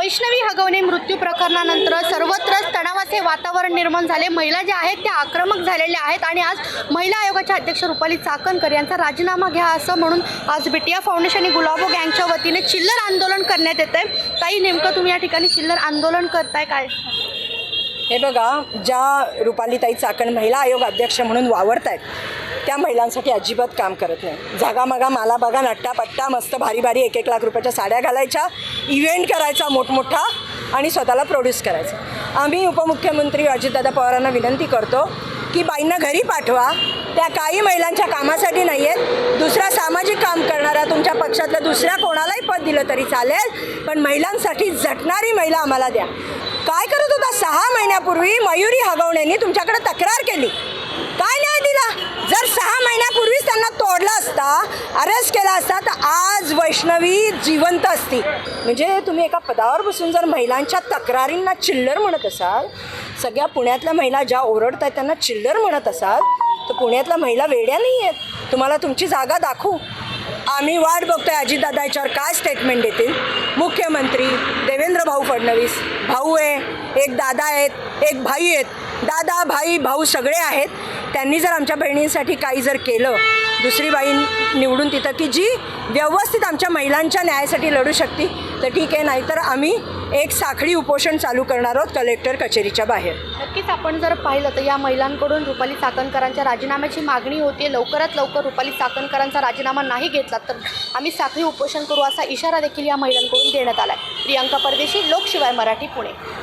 वैष्णवी हगवणे मृत्यू प्रकरणानंतर सर्वत्र तणावाचे वातावरण निर्माण झाले। महिला ज्या आहेत त्या आक्रमक झालेल्या आहेत आणि आज महिला आयोगाच्या अध्यक्ष रुपाली चाकणकर यांचा राजीनामा घ्या असं म्हणून आज बिटिया फाउंडेशन आणि गुलाबो गँगच्या वतीने चिल्लर आंदोलन करण्यात येते। ताई, नेमकं तुम्ही या ठिकाणी चिल्लर आंदोलन करताय काय? हे बघा, ज्या रुपालीताई चाकण महिला आयोग अध्यक्ष म्हणून वावरत आहेत त्या महिलांसाठी अजिबात काम करत नाही। जागामागा माला बघा, नट्टापट्टा, मस्त भारी भारी 1-1 लाख रुपयाच्या साड्या घालायच्या, इव्हेंट करायचा मोठमोठा आणि स्वतःला प्रोड्यूस करायचं। आम्ही उपमुख्यमंत्री अजितदादा पवारांना विनंती करतो की बाईंना घरी पाठवा, त्या काही महिलांच्या कामासाठी नाही आहेत। दुसरा सामाजिक काम करणारा तुमच्या पक्षातल्या दुसऱ्या कोणालाही पद दिलं तरी चालेल, पण महिलांसाठी झटणारी महिला आम्हाला द्या। काय करत होता? 6 महिन्यापूर्वी मयुरी हगवणेंनी तुमच्याकडे तक्रार केली, काय न्याय दिला? जर 6 महिन्यापूर्वीच त्यांना तोडला असता, अरेस्ट केला असता, तर आज वैष्णवी जिवंत असती। म्हणजे तुम्ही एका पदावर बसून जर महिलांच्या तक्रारींना चिल्लर म्हणत असाल, सगळ्या पुण्यातल्या महिला ज्या ओरडत आहेत त्यांना चिल्लर म्हणत असाल, तर पुण्यातल्या महिला वेड्या नाही आहेत। तुम्हाला तुमची जागा दाखवू। आम्ही वाट बघतोय अजितदादा याच्यावर काय स्टेटमेंट देतील। मुख्यमंत्री देवेंद्र भाऊ फडणवीस, भाऊ आहे, एक दादा आहेत, एक भाई आहेत, दादा भाई भाऊ सगळे आहेत। त्यांनी जर आमच्या बहिणींसाठी काही जर केलं, दुसरी बाई निवडून तिथं की जी व्यवस्थित आमच्या महिलांच्या न्यायासाठी लढू शकते, तर ठीक आहे, नाहीतर आम्ही एक साखळी उपोषण चालू करणार आहोत कलेक्टर कचेरीच्या बाहेर। नक्कीच आपण जर पाहिलं तर या महिलांकडून रुपाली चाकणकरांच्या राजीनाम्याची मागणी होती। लवकरात लवकर रुपाली चाकणकरांचा राजीनामा नाही घेतला तर आम्ही साखळी उपोषण करू असा इशारा देखील या महिलांकडून देण्यात आला आहे। प्रियांका परदेशी, लोकशिवाय मराठी, पुणे।